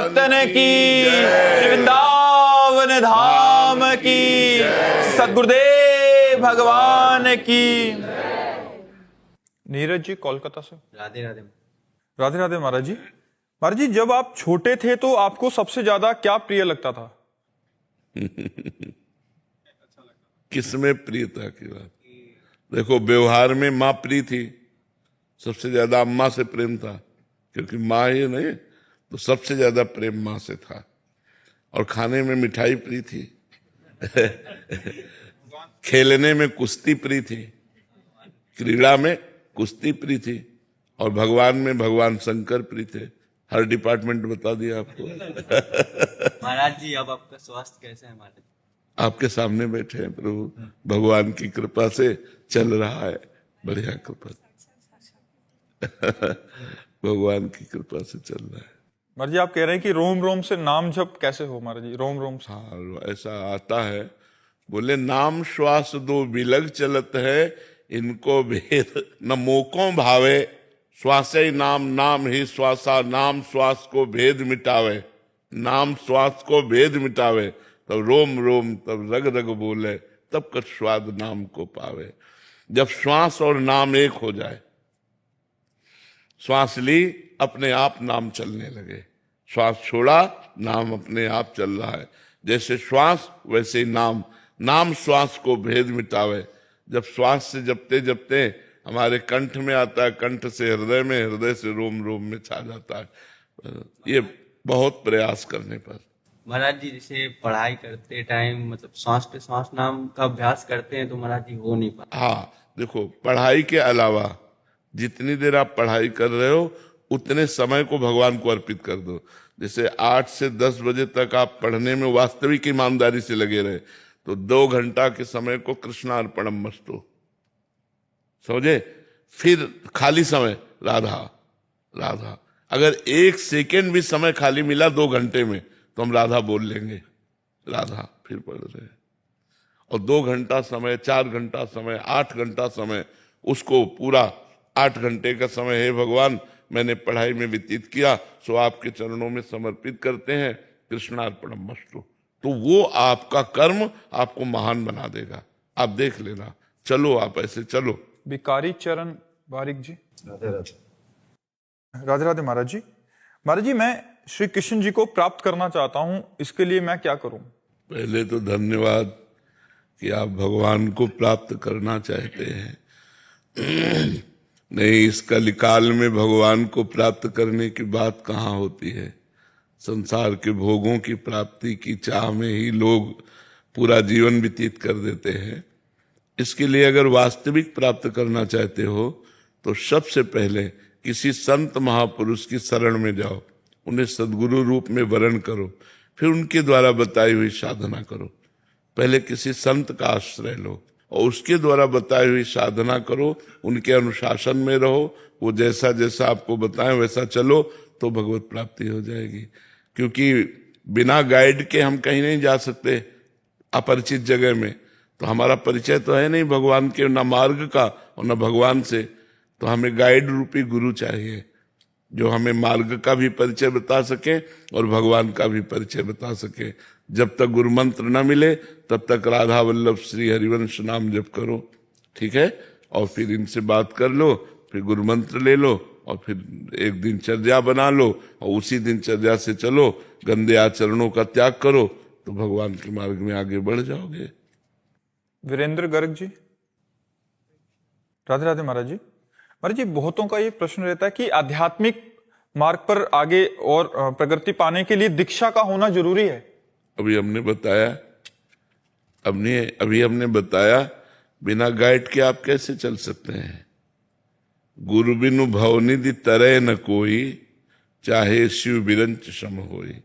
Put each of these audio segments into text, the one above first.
भक्तन की, श्री वृंदावन धाम की, सद्गुरुदेव भगवान की। नीरज जी कोलकाता से। राधे राधे। राधे राधे महाराज जी। महाराज जी, जब आप छोटे थे तो आपको सबसे ज्यादा क्या प्रिय लगता था? किसमें प्रियता की बात? देखो, व्यवहार में माँ प्रिय थी, सबसे ज्यादा अम्मा से प्रेम था, क्योंकि माँ ही नहीं तो सबसे ज्यादा प्रेम माँ से था। और खाने में मिठाई प्रिय थी, खेलने में कुश्ती प्रिय थी, क्रीड़ा में कुश्ती प्रिय थी, और भगवान में भगवान शंकर प्रिय थे। हर डिपार्टमेंट बता दिया आपको। महाराज जी, अब आपका स्वास्थ्य कैसा है महाराज? आपके सामने बैठे हैं प्रभु, भगवान की कृपा से चल रहा है, बढ़िया कृपा। भगवान की कृपा से चल रहा है। महाराज जी, आप कह रहे हैं कि रोम रोम से नाम जप कैसे हो महाराज जी? रोम रोम से? हाँ, ऐसा आता है। बोले, नाम श्वास दो बिलग चलत है, इनको भेद न मोकों भावे, श्वास ही नाम नाम ही श्वासा, नाम श्वास को भेद मिटावे, नाम श्वास को भेद मिटावे, तब रोम रोम तब रग रग बोले, तब कछ स्वाद नाम को पावे। जब श्वास और नाम एक हो जाए, श्वास ली अपने आप नाम चलने लगे, श्वास छोड़ा नाम अपने आप चल रहा है। जैसे श्वास वैसे ही नाम, नाम श्वास को भेद मिटावे। जब श्वास से जपते जपते हमारे कंठ में आता है, कंठ से हृदय में, हृदय से रोम रोम में छा जाता है। ये बहुत प्रयास करने पर। महाराज जी, जैसे पढ़ाई करते टाइम मतलब सांस पे सांस नाम का अभ्यास करते हैं तो महाराज जी हो नहीं पाता। हाँ, देखो, पढ़ाई के अलावा जितनी देर आप पढ़ाई कर रहे हो उतने समय को भगवान को अर्पित कर दो। जैसे 8 से 10 बजे तक आप पढ़ने में वास्तविक ईमानदारी से लगे रहे, तो 2 घंटा के समय को कृष्णार्पणम मस्तु समझे। फिर खाली समय राधा राधा। अगर 1 सेकेंड भी समय खाली मिला 2 घंटे में तो हम राधा बोल लेंगे, राधा फिर पढ़ रहे। और 2 घंटा समय, 4 घंटा समय, 8 घंटा समय, उसको पूरा 8 घंटे का समय, हे भगवान मैंने पढ़ाई में व्यतीत किया, सो आपके चरणों में समर्पित करते हैं, कृष्णार्पणम मस्तु। तो वो आपका कर्म आपको महान बना देगा। आप देख लेना। चलो, आप ऐसे चलो। भिकारी चरण बारिक जी। राधे राधे। राधे राधे महाराज जी। महाराज जी, मैं श्री कृष्ण जी को प्राप्त करना चाहता हूं, इसके लिए मैं क्या करूं? पहले तो धन्यवाद कि आप भगवान को प्राप्त करना चाहते हैं। नहीं, इस कलिकाल में भगवान को प्राप्त करने की बात कहाँ होती है। संसार के भोगों की प्राप्ति की चाह में ही लोग पूरा जीवन व्यतीत कर देते हैं। इसके लिए अगर वास्तविक प्राप्त करना चाहते हो तो सबसे पहले किसी संत महापुरुष की शरण में जाओ, उन्हें सद्गुरु रूप में वरण करो, फिर उनके द्वारा बताई हुई साधना करो। पहले किसी संत का आश्रय लो और उसके द्वारा बताई हुई साधना करो, उनके अनुशासन में रहो, वो जैसा जैसा आपको बताएं वैसा चलो, तो भगवत प्राप्ति हो जाएगी। क्योंकि बिना गाइड के हम कहीं नहीं जा सकते अपरिचित जगह में। तो हमारा परिचय तो है नहीं भगवान के, ना मार्ग का और ना भगवान से। तो हमें गाइड रूपी गुरु चाहिए जो हमें मार्ग का भी परिचय बता सके और भगवान का भी परिचय बता सके। जब तक गुरु मंत्र न मिले तब तक राधा वल्लभ श्री हरिवंश नाम जप करो, ठीक है। और फिर इनसे बात कर लो, फिर गुरु मंत्र ले लो और फिर एक दिनचर्या बना लो और उसी दिनचर्या से चलो। गंदे आचरणों का त्याग करो तो भगवान के मार्ग में आगे बढ़ जाओगे। वीरेंद्र गर्ग जी। राधे राधे महाराज जी। महाराज जी, बहुतों का ये प्रश्न रहता है कि आध्यात्मिक मार्ग पर आगे और प्रगति पाने के लिए दीक्षा का होना जरूरी है। अभी हमने बताया बिना गाइड के आप कैसे चल सकते हैं। गुरु बिनु भवनिधि तरह न कोई, चाहे शिव बिरंच सम होई।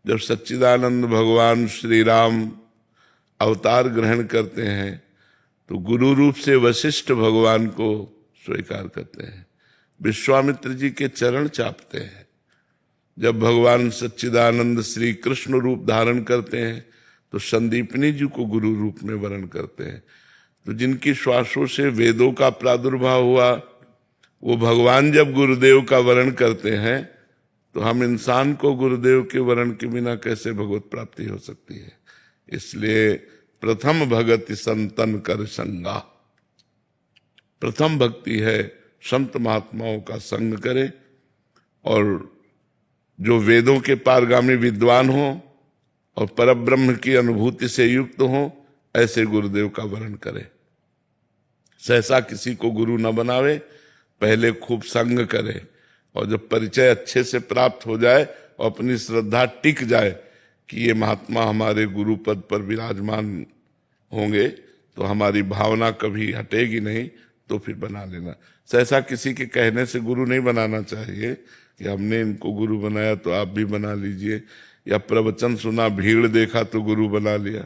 जब सच्चिदानंद भगवान श्री राम अवतार ग्रहण करते हैं तो गुरु रूप से वशिष्ठ भगवान को स्वीकार करते हैं, विश्वामित्र जी के चरण चापते हैं। जब भगवान सच्चिदानंद श्री कृष्ण रूप धारण करते हैं तो संदीपनी जी को गुरु रूप में वरण करते हैं। तो जिनकी श्वासों से वेदों का प्रादुर्भाव हुआ, वो भगवान जब गुरुदेव का वरण करते हैं तो हम इंसान को गुरुदेव के वरण के बिना कैसे भगवत प्राप्ति हो सकती है। इसलिए प्रथम भगति संतन कर संगा, प्रथम भक्ति है संत महात्माओं का संग करे, और जो वेदों के पारगामी विद्वान हो और परब्रह्म की अनुभूति से युक्त हो, ऐसे गुरुदेव का वरण करे। सहसा किसी को गुरु न बनावे, पहले खूब संग करे, और जब परिचय अच्छे से प्राप्त हो जाए और अपनी श्रद्धा टिक जाए कि ये महात्मा हमारे गुरु पद पर विराजमान होंगे, तो हमारी भावना कभी हटेगी नहीं, तो फिर बना लेना। सहसा किसी के कहने से गुरु नहीं बनाना चाहिए कि हमने इनको गुरु बनाया तो आप भी बना लीजिए, या प्रवचन सुना भीड़ देखा तो गुरु बना लिया,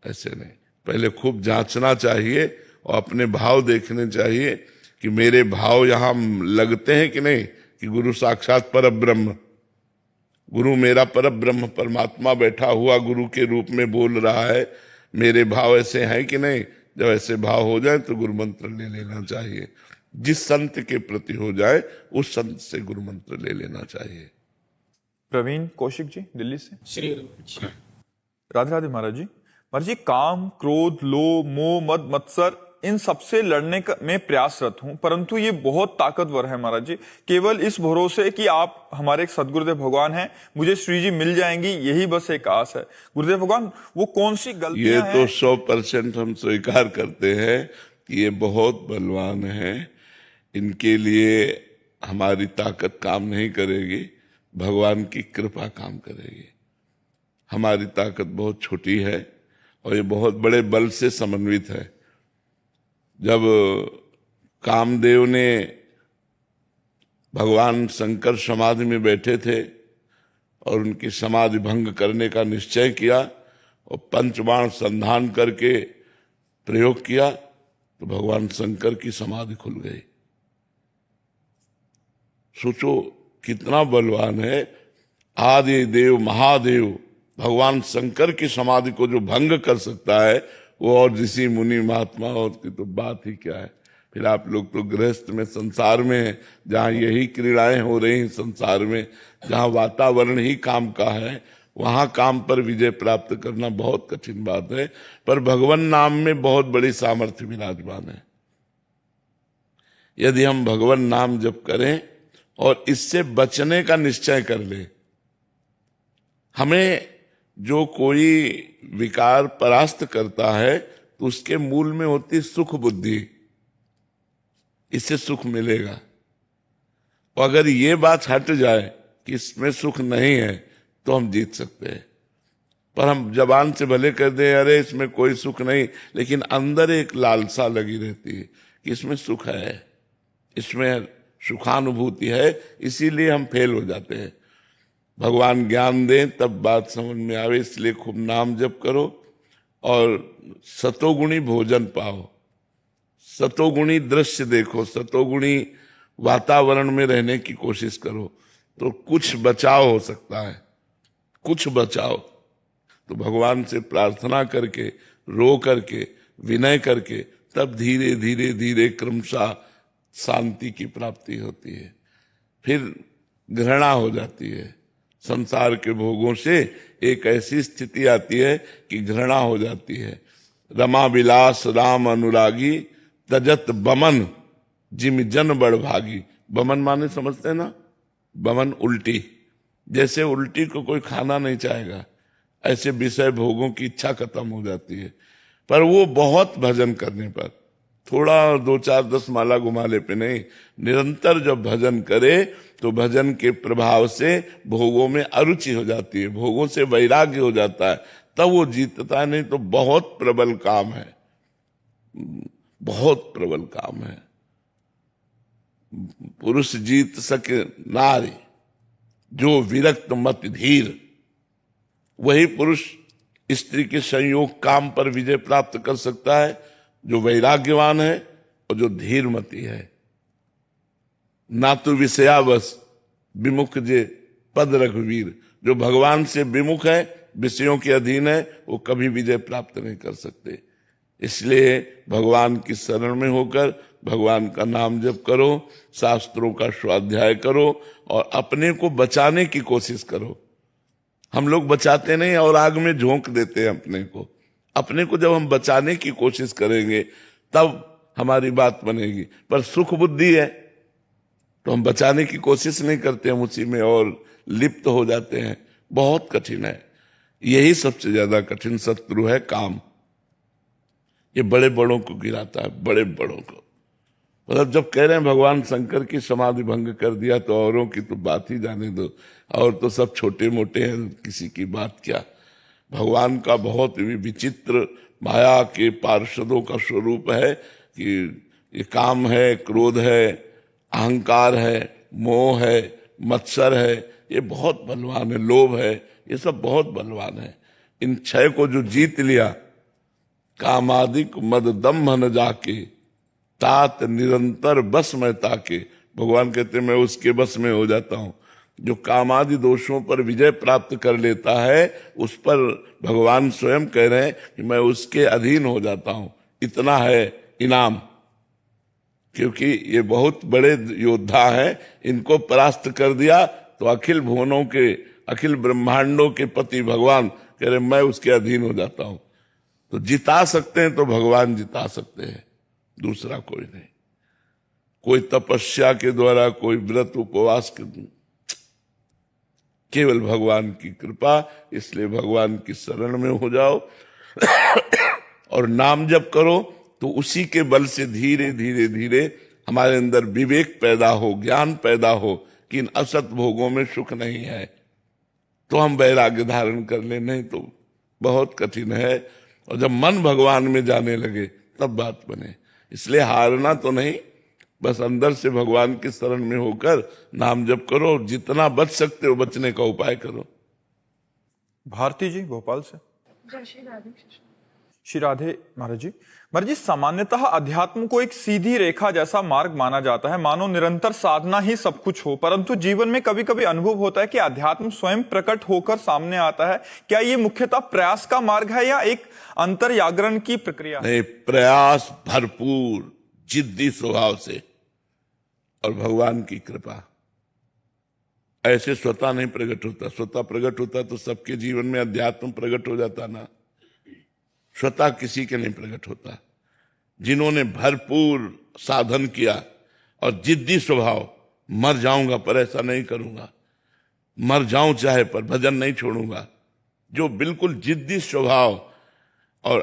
ऐसे नहीं। पहले खूब जांचना चाहिए और अपने भाव देखने चाहिए कि मेरे भाव यहाँ लगते हैं कि नहीं, कि गुरु साक्षात परब्रह्म, गुरु मेरा परब्रह्म परमात्मा बैठा हुआ गुरु के रूप में बोल रहा है, मेरे भाव ऐसे हैं कि नहीं। जब ऐसे भाव हो जाए तो गुरु मंत्र ले लेना चाहिए। जिस संत के प्रति हो जाए उस संत से गुरु मंत्र ले लेना चाहिए। प्रवीण कौशिक जी दिल्ली से। श्री राधे राधे महाराज जी। महाराज जी, काम, क्रोध, लोभ, मोह, मद, मत्सर, इन सबसे लड़ने में प्रयासरत हूं, परंतु ये बहुत ताकतवर है महाराज जी। केवल इस भरोसे कि आप हमारे एक सदगुरुदेव भगवान हैं, मुझे श्री जी मिल जाएंगी, यही बस एक आस है। गुरुदेव भगवान, वो कौन सी गलतियां हैं? ये तो 100% हम स्वीकार करते हैं कि ये बहुत बलवान है, इनके लिए हमारी ताकत काम नहीं करेगी, भगवान की कृपा काम करेगी। हमारी ताकत बहुत छोटी है और ये बहुत बड़े बल से समन्वित है। जब कामदेव ने भगवान शंकर समाधि में बैठे थे और उनकी समाधि भंग करने का निश्चय किया और पंचबाण संधान करके प्रयोग किया, तो भगवान शंकर की समाधि खुल गई। सोचो कितना बलवान है। आदि देव महादेव भगवान शंकर की समाधि को जो भंग कर सकता है, वो और ऋषि मुनि महात्मा और की तो बात ही क्या है। फिर आप लोग तो गृहस्थ में संसार में हैं, जहाँ यही क्रीड़ाएं हो रही हैं संसार में, जहाँ वातावरण ही काम का है, वहाँ काम पर विजय प्राप्त करना बहुत कठिन बात है। पर भगवान नाम में बहुत बड़ी सामर्थ्य विराजमान है। यदि हम भगवान नाम जप करें और इससे बचने का निश्चय कर ले, हमें जो कोई विकार परास्त करता है तो उसके मूल में होती सुख बुद्धि, इससे सुख मिलेगा। और अगर ये बात हट जाए कि इसमें सुख नहीं है तो हम जीत सकते हैं। पर हम जबान से भले कर दें अरे इसमें कोई सुख नहीं, लेकिन अंदर एक लालसा लगी रहती है कि इसमें सुख है, इसमें सुखानुभूति है, इसीलिए हम फेल हो जाते हैं। भगवान ज्ञान दें तब बात समझ में आवे, इसलिए खूब नाम जप करो और सतोगुणी भोजन पाओ, सतोगुणी दृश्य देखो, सतोगुणी वातावरण में रहने की कोशिश करो, तो कुछ बचाव हो सकता है, कुछ बचाव। तो भगवान से प्रार्थना करके, रो करके, विनय करके, तब धीरे धीरे धीरे क्रमशः शांति की प्राप्ति होती है। फिर घृणा हो जाती है संसार के भोगों से। एक ऐसी स्थिति आती है कि घृणा हो जाती है। रमा विलास राम अनुरागी, तजत बमन जिम जन बड़ भागी। बमन माने समझते हैं ना, बमन उल्टी, जैसे उल्टी को कोई खाना नहीं चाहेगा, ऐसे विषय भोगों की इच्छा खत्म हो जाती है। पर वो बहुत भजन करने पर, थोड़ा 2-4-10 माला घुमाले पे नहीं, निरंतर जब भजन करे तो भजन के प्रभाव से भोगों में अरुचि हो जाती है, भोगों से वैराग्य हो जाता है, तब वो जीतता है। नहीं तो बहुत प्रबल काम है, बहुत प्रबल काम है। पुरुष जीत सके नारी, जो विरक्त मत धीर, वही पुरुष स्त्री के संयोग काम पर विजय प्राप्त कर सकता है, जो वैराग्यवान है और जो धीरमती है। ना तो विषयावश विमुख जे पद रघुवीर, जो भगवान से विमुख है, विषयों के अधीन है, वो कभी विजय प्राप्त नहीं कर सकते। इसलिए भगवान की शरण में होकर भगवान का नाम जप करो, शास्त्रों का स्वाध्याय करो और अपने को बचाने की कोशिश करो। हम लोग बचाते नहीं और आग में झोंक देते हैं अपने को। अपने को जब हम बचाने की कोशिश करेंगे तब हमारी बात बनेगी। पर सुख बुद्धि है तो हम बचाने की कोशिश नहीं करते, हम उसी में और लिप्त हो जाते हैं। बहुत कठिन है। यही सबसे ज्यादा कठिन शत्रु है काम। ये बड़े बड़ों को गिराता है, बड़े बड़ों को। मतलब जब कह रहे हैं भगवान शंकर की समाधि भंग कर दिया तो औरों की तो बात ही जाने दो, और तो सब छोटे मोटे हैं, किसी की बात क्या। भगवान का बहुत ही विचित्र माया के पार्षदों का स्वरूप है कि ये काम है, क्रोध है, अहंकार है, मोह है, मत्सर है, ये बहुत बलवान है, लोभ है, ये सब बहुत बलवान है। इन छह को जो जीत लिया, कामादिक मद दम्भ न जाके तात निरंतर बस में ताके, भगवान कहते मैं उसके बस में हो जाता हूं। जो कामादि दोषों पर विजय प्राप्त कर लेता है उस पर भगवान स्वयं कह रहे हैं कि मैं उसके अधीन हो जाता हूं। इतना है इनाम, क्योंकि ये बहुत बड़े योद्धा हैं। इनको परास्त कर दिया तो अखिल भुवनों के, अखिल ब्रह्मांडों के पति भगवान कह रहे मैं उसके अधीन हो जाता हूं। तो जिता सकते हैं तो भगवान जिता सकते हैं, दूसरा कोई नहीं। कोई तपस्या के द्वारा, कोई व्रत उपवास के, केवल भगवान की कृपा। इसलिए भगवान की शरण में हो जाओ और नाम जप करो तो उसी के बल से धीरे धीरे धीरे हमारे अंदर विवेक पैदा हो, ज्ञान पैदा हो कि इन असत भोगों में सुख नहीं है, तो हम वैराग्य धारण कर ले, नहीं तो बहुत कठिन है। और जब मन भगवान में जाने लगे तब बात बने। इसलिए हारना तो नहीं, बस अंदर से भगवान की शरण में होकर नाम जप करो, जितना बच सकते हो बचने का उपाय करो। भारती जी भोपाल से। श्री राधे महाराज जी। महाराज जी, सामान्यतः अध्यात्म को एक सीधी रेखा जैसा मार्ग माना जाता है, मानो निरंतर साधना ही सब कुछ हो, परंतु जीवन में कभी कभी अनुभव होता है कि अध्यात्म स्वयं प्रकट होकर सामने आता है। क्या ये मुख्यतः प्रयास का मार्ग है या एक अंतर्जागरण की प्रक्रिया? नहीं, प्रयास भरपूर, जिद्दी स्वभाव से और भगवान की कृपा। ऐसे स्वतः नहीं प्रकट होता। स्वतः प्रकट होता तो सबके जीवन में अध्यात्म प्रकट हो जाता ना। स्वतः किसी के नहीं प्रकट होता। जिन्होंने भरपूर साधन किया और जिद्दी स्वभाव, मर जाऊंगा पर ऐसा नहीं करूंगा, मर जाऊं चाहे पर भजन नहीं छोड़ूंगा, जो बिल्कुल जिद्दी स्वभाव और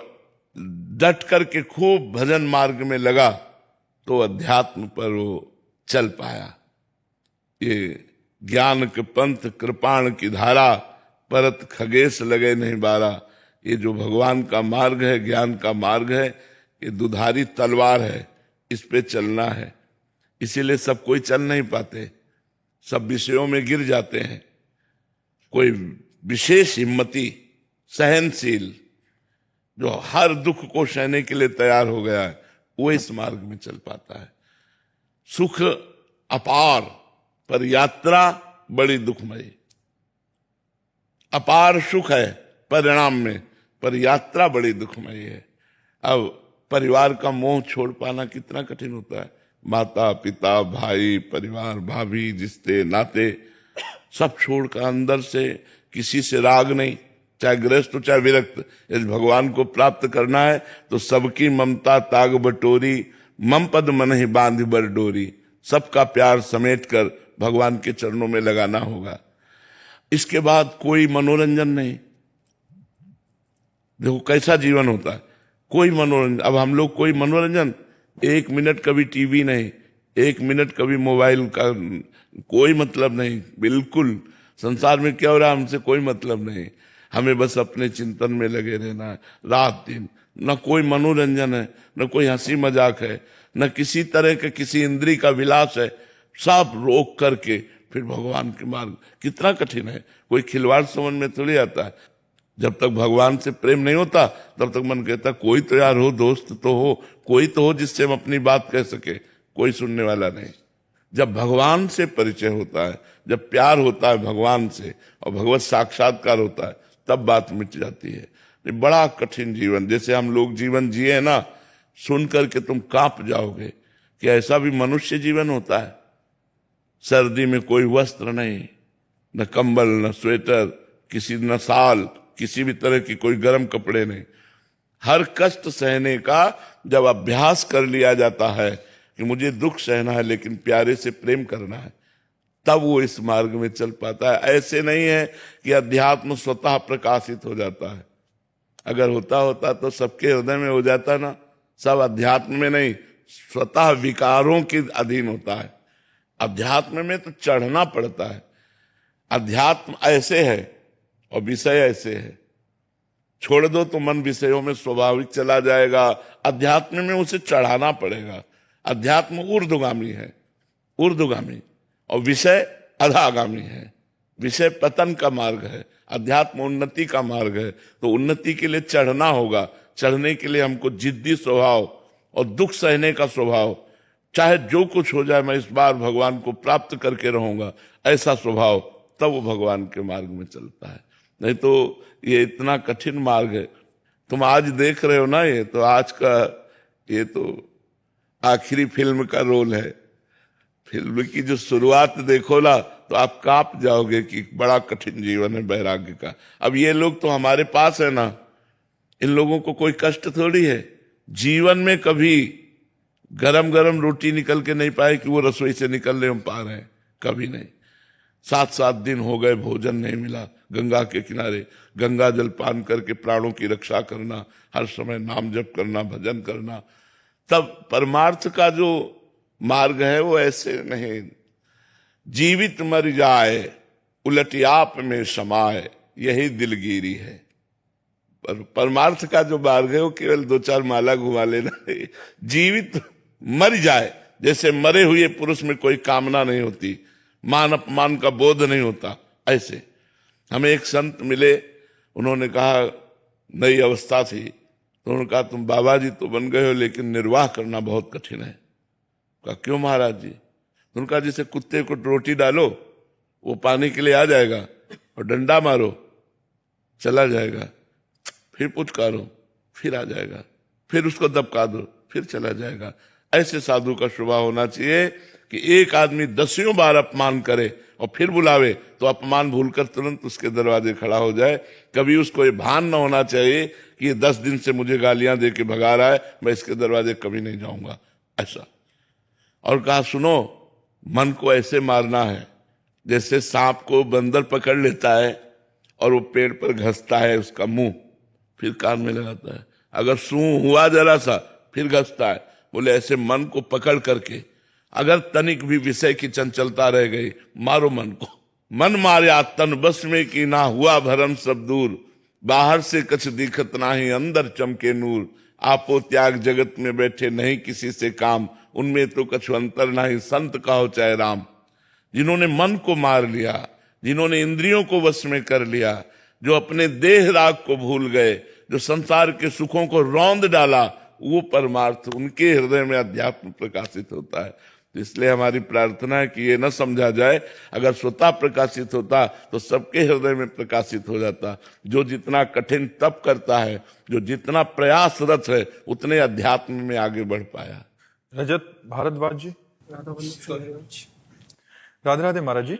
डट करके खूब भजन मार्ग में लगा तो अध्यात्म पर वो चल पाया। ये ज्ञान के पंथ कृपाण की धारा, परत खगेश लगे नहीं बारा। ये जो भगवान का मार्ग है, ज्ञान का मार्ग है, ये दुधारी तलवार है, इस पे चलना है। इसीलिए सब कोई चल नहीं पाते, सब विषयों में गिर जाते हैं। कोई विशेष हिम्मती, सहनशील, जो हर दुख को सहने के लिए तैयार हो गया है, वो इस मार्ग में चल पाता है। सुख अपार पर यात्रा बड़ी दुखमयी। अपार सुख है परिणाम में, पर यात्रा बड़ी दुखमयी है। अब परिवार का मोह छोड़ पाना कितना कठिन होता है। माता पिता, भाई, परिवार, भाभी, रिश्ते नाते सब छोड़कर अंदर से किसी से राग नहीं, चाहे गृहस्थ हो चाहे विरक्त। यदि भगवान को प्राप्त करना है तो सबकी ममता ताग बटोरी, मम पद मन ही बांध बर डोरी। सबका प्यार समेट कर भगवान के चरणों में लगाना होगा। इसके बाद कोई मनोरंजन नहीं। देखो कैसा जीवन होता है, कोई मनोरंजन। अब हम लोग कोई मनोरंजन, 1 मिनट कभी टीवी नहीं, 1 मिनट कभी मोबाइल का कोई मतलब नहीं। बिल्कुल संसार में क्या हो रहा है हमसे कोई मतलब नहीं। हमें बस अपने चिंतन में लगे रहना है रात दिन। न कोई मनोरंजन है, न कोई हंसी मजाक है, न किसी तरह के किसी इंद्री का विलास है। सब रोक करके फिर भगवान के मार्ग। कितना कठिन है, कोई खिलवाड़ समझ में थोड़ी आता है। जब तक भगवान से प्रेम नहीं होता तब तक मन कहता कोई तो यार हो, दोस्त तो हो, कोई तो हो जिससे हम अपनी बात कह सके। कोई सुनने वाला नहीं। जब भगवान से परिचय होता है, जब प्यार होता है भगवान से और भगवत साक्षात्कार होता है, तब बात मिट जाती है। ये बड़ा कठिन जीवन, जैसे हम लोग जीवन जिए ना, सुन करके तुम कांप जाओगे कि ऐसा भी मनुष्य जीवन होता है। सर्दी में कोई वस्त्र नहीं, न कंबल, न स्वेटर, किसी न साल, किसी भी तरह की कोई गर्म कपड़े नहीं। हर कष्ट सहने का जब अभ्यास कर लिया जाता है कि मुझे दुख सहना है लेकिन प्यारे से प्रेम करना है, तब वो इस मार्ग में चल पाता है। ऐसे नहीं है कि अध्यात्म स्वतः प्रकाशित हो जाता है। अगर होता तो सबके हृदय में हो जाता ना। सब अध्यात्म में नहीं, स्वतः विकारों के अधीन होता है। अध्यात्म में तो चढ़ना पड़ता है। अध्यात्म ऐसे है और विषय ऐसे है। छोड़ दो तो मन विषयों में स्वाभाविक चला जाएगा। अध्यात्म में उसे चढ़ाना पड़ेगा। अध्यात्म ऊर्ध्वगामी है, ऊर्ध्वगामी, और विषय अधोगामी है। विषय पतन का मार्ग है, अध्यात्म उन्नति का मार्ग है। तो उन्नति के लिए चढ़ना होगा। चढ़ने के लिए हमको जिद्दी स्वभाव और दुख सहने का स्वभाव, चाहे जो कुछ हो जाए मैं इस बार भगवान को प्राप्त करके रहूंगा, ऐसा स्वभाव, तब वो भगवान के मार्ग में चलता है। नहीं तो ये इतना कठिन मार्ग है। तुम आज देख रहे हो ना, ये तो आज का, ये तो आखिरी फिल्म का रोल है। फिल्म की जो शुरुआत देखो ना तो आप कांप जाओगे कि बड़ा कठिन जीवन है वैराग्य का। अब ये लोग तो हमारे पास है ना, इन लोगों को कोई कष्ट थोड़ी है। जीवन में कभी गरम गरम रोटी निकल के नहीं पाए कि वो रसोई से निकलने हम पा रहे हैं, कभी नहीं। 7-7 दिन हो गए, भोजन नहीं मिला। गंगा के किनारे गंगा जल पान करके प्राणों की रक्षा करना, हर समय नाम जप करना, भजन करना। तब परमार्थ का जो मार्ग है वो ऐसे नहीं। जीवित मर जाए उलट आप में समाए, यही दिलगिरी है। पर परमार्थ का जो मार्ग है वो केवल 2-4 माला घुमा लेना है। जीवित मर जाए, जैसे मरे हुए पुरुष में कोई कामना नहीं होती, मान अपमान का बोध नहीं होता, ऐसे। हमें एक संत मिले, उन्होंने कहा, नई अवस्था थी, तो उन्होंने कहा तुम बाबा जी तो बन गए हो लेकिन निर्वाह करना बहुत कठिन है। कहा क्यों महाराज जी? उन्होंने कहा जैसे कुत्ते को रोटी डालो वो पाने के लिए आ जाएगा, और डंडा मारो चला जाएगा, फिर पुचकारो फिर आ जाएगा, फिर उसको दबका दो फिर चला जाएगा। ऐसे साधु का स्वभाव होना चाहिए कि एक आदमी 10 बार अपमान करे और फिर बुलावे तो अपमान भूलकर तुरंत उसके दरवाजे खड़ा हो जाए। कभी उसको ये भान न होना चाहिए कि ये 10 दिन से मुझे गालियां दे के भगा रहा है, मैं इसके दरवाजे कभी नहीं जाऊंगा, ऐसा। और कहा सुनो, मन को ऐसे मारना है जैसे सांप को बंदर पकड़ लेता है और वो पेड़ पर घसता है उसका मुंह, फिर कान में लगाता है, अगर सूं हुआ जरा सा फिर घसता है। बोले ऐसे मन को पकड़ करके अगर तनिक भी विषय की चंचलता रह गई, मारो मन को। मन मार्या तन बस में की ना हुआ भरम सब दूर, बाहर से कछ दिखत नाही अंदर चमके नूर। आपो त्याग जगत में बैठे नहीं किसी से काम, उनमें तो कछु अंतर नहीं संत कहो चाहे राम। जिन्होंने मन को मार लिया, जिन्होंने इंद्रियों को वश में कर लिया, जो अपने देह राग को भूल गए, जो संसार के सुखों को रौंद डाला, वो परमार्थ उनके हृदय में अध्यात्म प्रकाशित होता है। तो इसलिए हमारी प्रार्थना है कि ये न समझा जाए, अगर स्वतः प्रकाशित होता तो सबके हृदय में प्रकाशित हो जाता। जो जितना कठिन तप करता है, जो जितना प्रयासरत है, उतने अध्यात्म में आगे बढ़ पाया। रजत भारद्वाज जी। राधे राधे महाराज जी।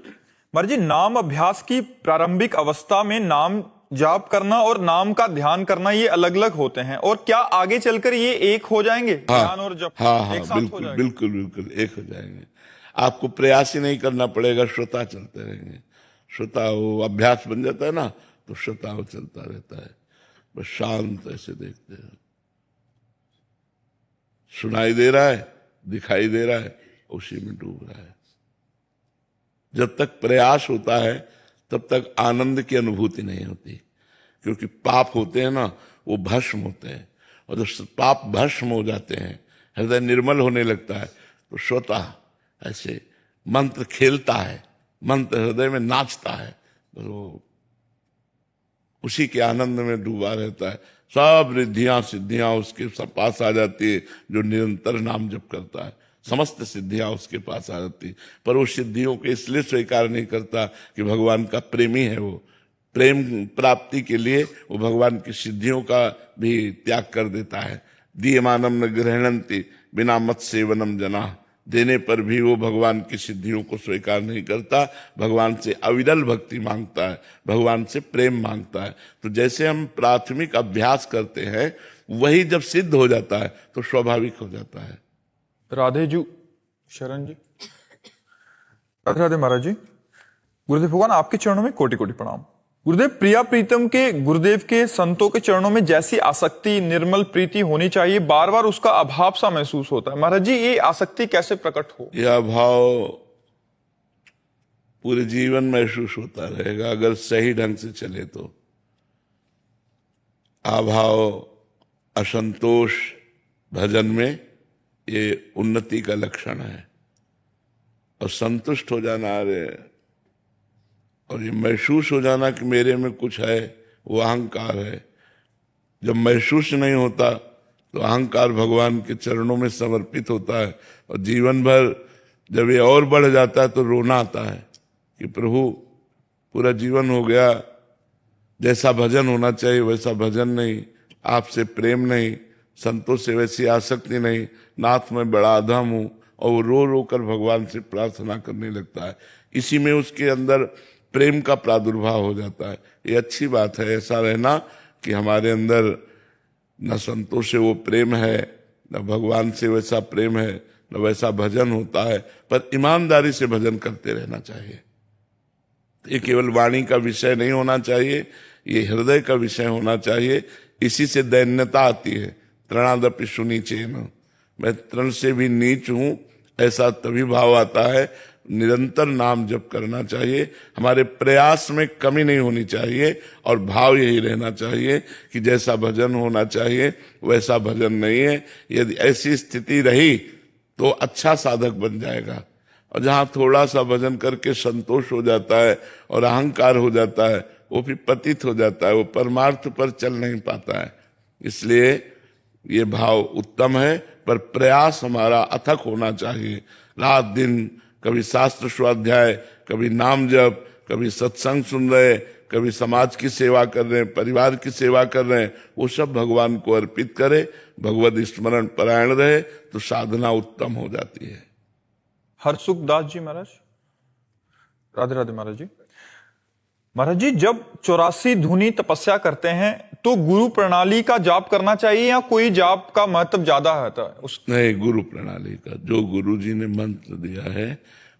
महाराज जी, नाम अभ्यास की प्रारंभिक अवस्था में नाम जाप करना और नाम का ध्यान करना ये अलग अलग होते हैं, और क्या आगे चलकर ये एक हो जाएंगे? ध्यान और जप एक साथ बिल्कुल, हो जाएंगे? बिल्कुल बिल्कुल एक हो जाएंगे। आपको प्रयास ही नहीं करना पड़ेगा, श्रोता चलते रहेंगे। श्रोता वो अभ्यास बन जाता है ना, तो श्रोता वो चलता रहता है। बस शांत ऐसे देखते हैं, सुनाई दे रहा है, दिखाई दे रहा है, उसी में डूब रहा है। जब तक प्रयास होता है तब तक आनंद की अनुभूति नहीं होती, क्योंकि पाप होते हैं ना, वो भस्म होते हैं, और जब पाप भस्म हो जाते हैं, हृदय निर्मल होने लगता है, तो श्रोता ऐसे मंत्र खेलता है, मंत्र हृदय में नाचता है, तो उसी के आनंद में डूबा रहता है। सब रिद्धियां सिद्धियां उसके पास आ जाती है, जो निरंतर नाम जप करता है। समस्त सिद्धियां उसके पास आ जाती, पर वो सिद्धियों को इसलिए स्वीकार नहीं करता कि भगवान का प्रेमी है वो, प्रेम प्राप्ति के लिए वो भगवान की सिद्धियों का भी त्याग कर देता है। दीयमानम न गृह्णन्ति बिना मत सेवनम जना, देने पर भी वो भगवान की सिद्धियों को स्वीकार नहीं करता, भगवान से अविरल भक्ति मांगता है, भगवान से प्रेम मांगता है। तो जैसे हम प्राथमिक अभ्यास करते हैं वही जब सिद्ध हो जाता है तो स्वाभाविक हो जाता है। राधे जी, शरण जी। राधे राधे महाराज जी। गुरुदेव भगवान आपके चरणों में कोटि कोटि प्रणाम। गुरुदेव, प्रिया प्रीतम के गुरुदेव के संतों के चरणों में जैसी आसक्ति, निर्मल प्रीति होनी चाहिए, बार बार उसका अभाव सा महसूस होता है। महाराज जी, ये आसक्ति कैसे प्रकट हो? यह अभाव पूरे जीवन महसूस होता रहेगा अगर सही ढंग से चले तो। अभाव, असंतोष भजन में ये उन्नति का लक्षण है। और संतुष्ट हो जाना, अरे, और ये महसूस हो जाना कि मेरे में कुछ है, वो अहंकार है। जब महसूस नहीं होता तो अहंकार भगवान के चरणों में समर्पित होता है, और जीवन भर जब ये और बढ़ जाता है तो रोना आता है कि प्रभु पूरा जीवन हो गया, जैसा भजन होना चाहिए वैसा भजन नहीं, आपसे प्रेम नहीं, संतों से वैसी आसक्ति नहीं, नाथ में बड़ा अधम हूं। और वो रो रो कर भगवान से प्रार्थना करने लगता है। इसी में उसके अंदर प्रेम का प्रादुर्भाव हो जाता है। ये अच्छी बात है ऐसा रहना कि हमारे अंदर न संतों से वो प्रेम है, न भगवान से वैसा प्रेम है, न वैसा भजन होता है। पर ईमानदारी से भजन करते रहना चाहिए। ये केवल वाणी का विषय नहीं होना चाहिए, ये हृदय का विषय होना चाहिए। इसी से दैन्यता आती है। तृणादपि सुनीचेन, मैं तृण से भी नीच हूं, ऐसा तभी भाव आता है। निरंतर नाम जप करना चाहिए, हमारे प्रयास में कमी नहीं होनी चाहिए, और भाव यही रहना चाहिए कि जैसा भजन होना चाहिए वैसा भजन नहीं है। यदि ऐसी स्थिति रही तो अच्छा साधक बन जाएगा। और जहाँ थोड़ा सा भजन करके संतोष हो जाता है और अहंकार हो जाता है, वो फिर पतित हो जाता है, वो परमार्थ पर चल नहीं पाता है। इसलिए ये भाव उत्तम है, पर प्रयास हमारा अथक होना चाहिए। रात दिन कभी शास्त्र स्वाध्याय, कभी नाम जप, कभी सत्संग सुन रहे, कभी समाज की सेवा कर रहे हैं, परिवार की सेवा कर रहे हैं, वो सब भगवान को अर्पित करे, भगवद स्मरण परायण रहे तो साधना उत्तम हो जाती है। हरसुख दास जी महाराज। राधे राधे महाराज जी। महाराज जी, जब 84 धुनी तपस्या करते हैं तो गुरु प्रणाली का जाप करना चाहिए या कोई जाप का महत्व ज्यादा है? नहीं, गुरु प्रणाली का, जो गुरु जी ने मंत्र दिया है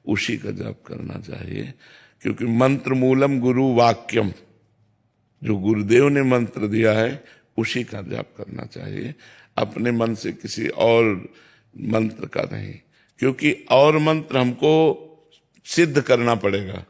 उसी का जाप करना चाहिए। क्योंकि मंत्र मूलम गुरु वाक्यम, जो गुरुदेव ने मंत्र दिया है उसी का जाप करना चाहिए, अपने मन से किसी और मंत्र का नहीं। क्योंकि और मंत्र हमको सिद्ध करना पड़ेगा,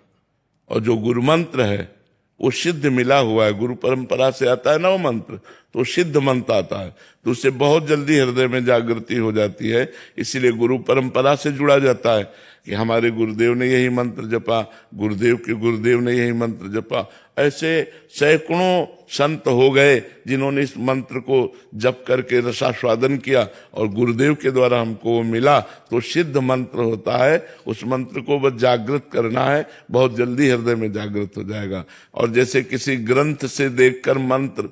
और जो गुरु मंत्र है वो सिद्ध मिला हुआ है, गुरु परंपरा से आता है ना वो मंत्र, तो सिद्ध मंत्र आता है, तो उससे बहुत जल्दी हृदय में जागृति हो जाती है। इसीलिए गुरु परंपरा से जुड़ा जाता है कि हमारे गुरुदेव ने यही मंत्र जपा, गुरुदेव के गुरुदेव ने यही मंत्र जपा। ऐसे सैकड़ों संत हो गए जिन्होंने इस मंत्र को जप करके रसास्वादन किया, और गुरुदेव के द्वारा हमको वो मिला, तो सिद्ध मंत्र होता है। उस मंत्र को बस जागृत करना है, बहुत जल्दी हृदय में जागृत हो जाएगा। और जैसे किसी ग्रंथ से देखकर मंत्र,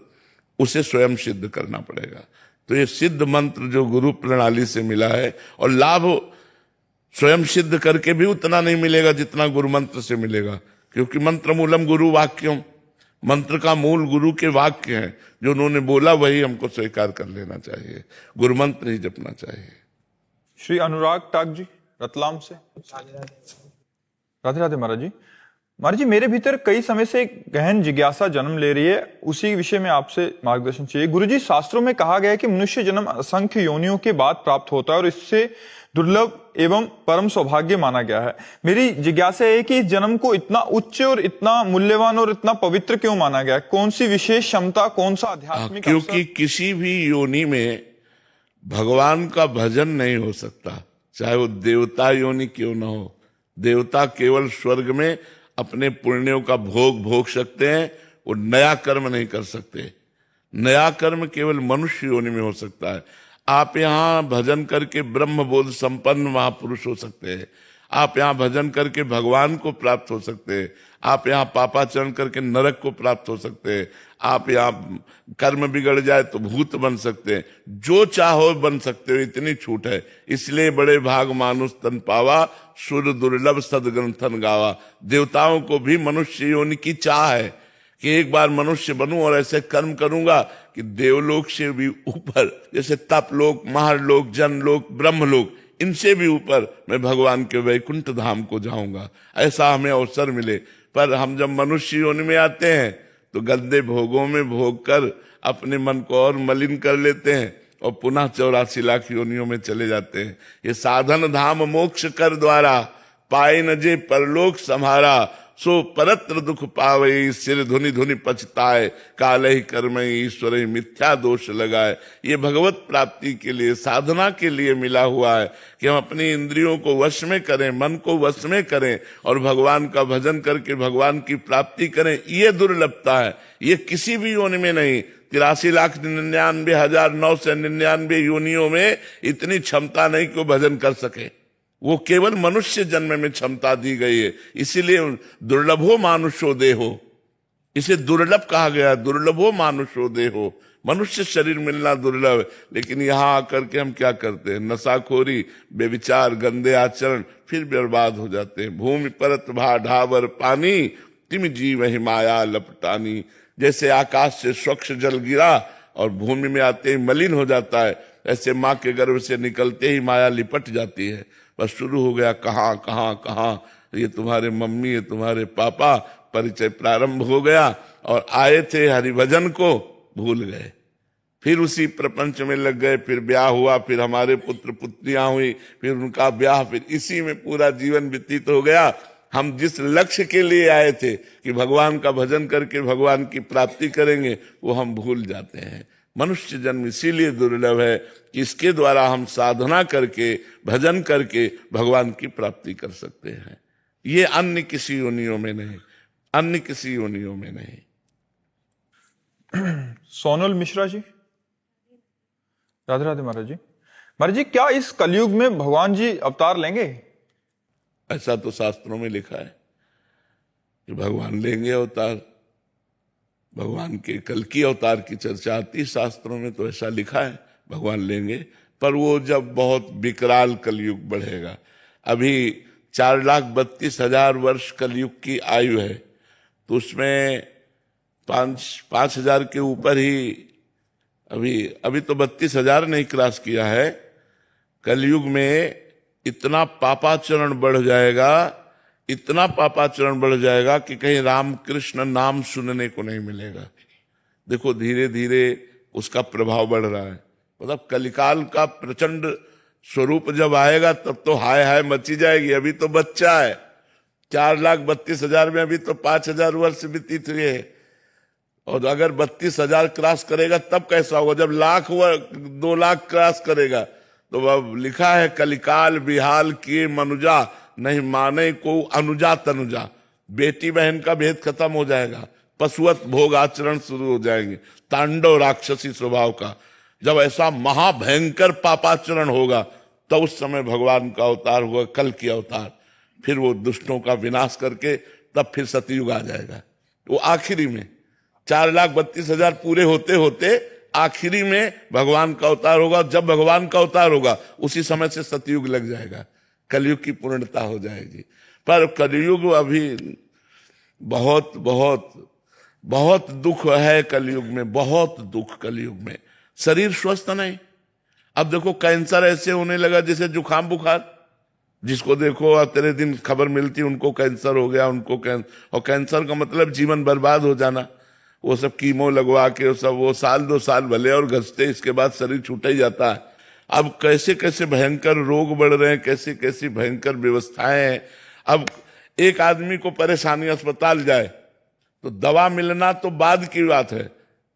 उसे स्वयं सिद्ध करना पड़ेगा। तो ये सिद्ध मंत्र जो गुरु प्रणाली से मिला है, और लाभ स्वयं सिद्ध करके भी उतना नहीं मिलेगा जितना गुरु मंत्र से मिलेगा। क्योंकि मंत्र मूलम गुरु वाक्यम, मंत्र का मूल गुरु के वाक्य हैं, जो उन्होंने बोला वही हमको स्वीकार कर लेना चाहिए, गुरु मंत्र ही जपना चाहिए। श्री अनुराग टाक जी, रतलाम से। राधे राधे महाराज जी। महाराज जी, मेरे भीतर कई समय से एक गहन जिज्ञासा जन्म ले रही है, उसी विषय में आपसे मार्गदर्शन चाहिए। गुरुजी, शास्त्रों में कहा गया है कि मनुष्य जन्म असंख्य योनियों के बाद प्राप्त होता है और इससे दुर्लभ एवं परम सौभाग्य माना गया है। मेरी जिज्ञासा है कि इस जन्म को इतना उच्च और इतना मूल्यवान और इतना पवित्र क्यों माना गया? कौन सी विशेष क्षमता, कौन सा आध्यात्मिक क्योंकि किसी भी योनि में भगवान का भजन नहीं हो सकता, चाहे वो देवता योनि क्यों ना हो। देवता केवल स्वर्ग में अपने पुण्यों का भोग भोग सकते हैं, वो नया कर्म नहीं कर सकते। नया कर्म केवल मनुष्य योनि में हो सकता है। आप यहाँ भजन करके ब्रह्म बोध संपन्न महापुरुष हो सकते हैं, आप यहाँ भजन करके भगवान को प्राप्त हो सकते हैं, आप यहाँ पापाचरण करके नरक को प्राप्त हो सकते हैं, आप यहाँ कर्म बिगड़ जाए तो भूत बन सकते हैं, जो चाहो बन सकते हो, इतनी छूट है। इसलिए बड़े भाग मानुष तन पावा, सुर दुर्लभ सदग्रंथन गावा। देवताओं को भी मनुष्य योनि की चाह है कि एक बार मनुष्य बनूं और ऐसे कर्म करूंगा कि देवलोक से भी ऊपर, जैसे तपलोक, महालोक, जनलोक, ब्रह्मलोक, इनसे भी ऊपर मैं भगवान के वैकुंठ धाम को जाऊंगा, ऐसा हमें अवसर मिले। पर हम जब मनुष्य योनि में आते हैं तो गंदे भोगों में भोग कर अपने मन को और मलिन कर लेते हैं और पुनः 84 लाख योनियों में चले जाते हैं। ये साधन धाम मोक्ष कर द्वारा, पाए न जे परलोक सम्हारा, सो परत्र दुख पावे, सिर धुनि धुनि पछताए, कालहि कर्महि ईश्वर मिथ्या दोष लगाए। ये भगवत प्राप्ति के लिए, साधना के लिए मिला हुआ है कि हम अपनी इंद्रियों को वश में करें, मन को वश में करें और भगवान का भजन करके भगवान की प्राप्ति करें। ये दुर्लभता है, ये किसी भी योनि में नहीं। 83,99,999 योनियों में इतनी क्षमता नहीं कि वो भजन कर सके, वो केवल मनुष्य जन्म में क्षमता दी गई है। इसीलिए दुर्लभो मानुषो देहो, इसे दुर्लभ कहा गया, दुर्लभो मानुषो देहो। मनुष्य शरीर मिलना दुर्लभ है, लेकिन यहाँ आकर के हम क्या करते हैं? नशाखोरी, बेविचार, गंदे आचरण, फिर बर्बाद हो जाते हैं। भूमि परत भा ढावर पानी, तिम जीव ही माया लपटानी। जैसे आकाश से स्वच्छ जल गिरा और भूमि में आते ही मलिन हो जाता है, ऐसे माँ के गर्भ से निकलते ही माया लिपट जाती है। बस शुरू हो गया कहाँ कहाँ कहाँ, ये तुम्हारे मम्मी, ये तुम्हारे पापा, परिचय प्रारंभ हो गया और आए थे हरिभजन को, भूल गए, फिर उसी प्रपंच में लग गए, फिर ब्याह हुआ, फिर हमारे पुत्र पुत्रियां हुई, फिर उनका ब्याह, फिर इसी में पूरा जीवन व्यतीत हो गया। हम जिस लक्ष्य के लिए आए थे कि भगवान का भजन करके भगवान की प्राप्ति करेंगे, वो हम भूल जाते हैं। मनुष्य जन्म इसीलिए दुर्लभ है कि इसके द्वारा हम साधना करके, भजन करके भगवान की प्राप्ति कर सकते हैं। ये अन्य किसी योनियों में नहीं, अन्य किसी योनियों में नहीं। सोनल मिश्रा जी, राधे राधे महाराज जी। महाराज जी, क्या इस कलयुग में भगवान जी अवतार लेंगे? ऐसा तो शास्त्रों में लिखा है कि भगवान लेंगे अवतार। भगवान के कल की अवतार की चर्चा आती, शास्त्रों में तो ऐसा लिखा है भगवान लेंगे, पर वो जब बहुत विकराल कलयुग बढ़ेगा। अभी 4,32,000 वर्ष कलयुग की आयु है, तो उसमें 5,000 के ऊपर ही, अभी तो 32,000 नहीं क्रॉस किया है। कलयुग में इतना पापाचरण बढ़ जाएगा, इतना पापाचरण बढ़ जाएगा कि कहीं राम कृष्ण नाम सुनने को नहीं मिलेगा। देखो धीरे धीरे उसका प्रभाव बढ़ रहा है। मतलब कलिकाल का प्रचंड स्वरूप जब आएगा तब तो हाय हाय मची जाएगी। अभी तो बच्चा है, 4,32,000 में अभी तो 5,000 वर्ष व्यतीत हुए हैं, और अगर 32,000 क्रॉस करेगा तब कैसा होगा? जब लाख हुआ, 2 लाख क्रॉस करेगा, तो अब लिखा है कलिकाल बिहाल किए मनुजा, नहीं माने को अनुजा तनुजा। बेटी बहन का भेद खत्म हो जाएगा, पशुवत भोग आचरण शुरू हो जाएंगे, तांडव राक्षसी स्वभाव का। जब ऐसा महाभयंकर पापाचरण होगा तब उस समय भगवान का अवतार होगा, कल की अवतार। फिर वो दुष्टों का विनाश करके तब फिर सतयुग आ जाएगा। वो आखिरी में 4,32,000 पूरे होते होते आखिरी में भगवान का अवतार होगा। जब भगवान का अवतार होगा उसी समय से सतयुग लग जाएगा, कलयुग की पूर्णता हो जाएगी। पर कलयुग अभी बहुत बहुत बहुत दुख है कलयुग में, बहुत दुख कलयुग में। शरीर स्वस्थ नहीं। अब देखो कैंसर ऐसे होने लगा जैसे जुकाम बुखार, जिसको देखो तेरे दिन खबर मिलती उनको कैंसर हो गया, उनको और कैंसर का मतलब जीवन बर्बाद हो जाना। वो सब कीमो लगवा के वो सब, वो 1-2 साल भले और घसते, इसके बाद शरीर छूट ही जाता है। अब कैसे कैसे भयंकर रोग बढ़ रहे हैं, कैसी कैसी भयंकर व्यवस्थाएं हैं। अब एक आदमी को परेशानी, अस्पताल जाए तो दवा मिलना तो बाद की बात है,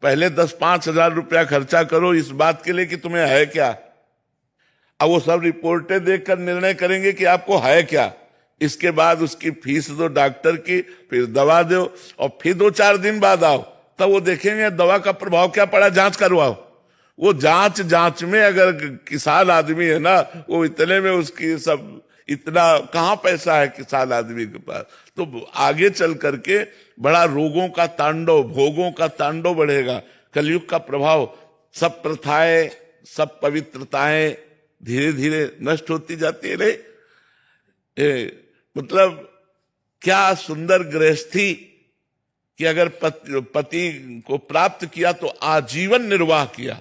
पहले 10-5 हजार रुपया खर्चा करो इस बात के लिए कि तुम्हें है क्या। अब वो सब रिपोर्टें देखकर निर्णय करेंगे कि आपको है क्या। इसके बाद उसकी फीस दो डॉक्टर की, फिर दवा दो, और फिर 2-4 दिन बाद आओ, तब वो देखेंगे दवा का प्रभाव क्या पड़ा, जांच करवाओ। वो जांच में अगर किसान आदमी है ना, वो इतने में उसकी सब इतना कहाँ पैसा है किसान आदमी के पास। तो आगे चल करके बड़ा रोगों का तांडव, भोगों का तांडव बढ़ेगा। कलयुग का प्रभाव, सब प्रथाएं, सब पवित्रताएं धीरे धीरे नष्ट होती जाती है। मतलब क्या सुंदर गृहस्थी कि अगर पति को प्राप्त किया तो आजीवन निर्वाह किया,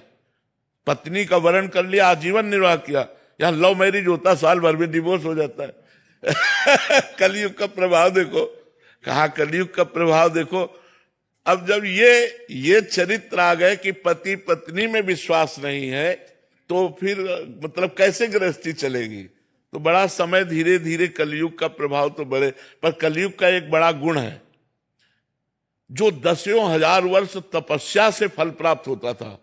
पत्नी का वरण कर लिया, आजीवन निर्वाह किया। यहाँ लव मैरिज होता साल भर में डिवोर्स हो जाता है। कलयुग का प्रभाव देखो, कहा कलयुग का प्रभाव देखो। अब जब ये चरित्र आ गए कि पति पत्नी में विश्वास नहीं है, तो फिर मतलब कैसे गृहस्थी चलेगी। तो बड़ा समय धीरे धीरे कलयुग का प्रभाव तो बढ़े। पर कलयुग का एक बड़ा गुण है, जो दसियों हजार वर्ष तपस्या से फल प्राप्त होता था,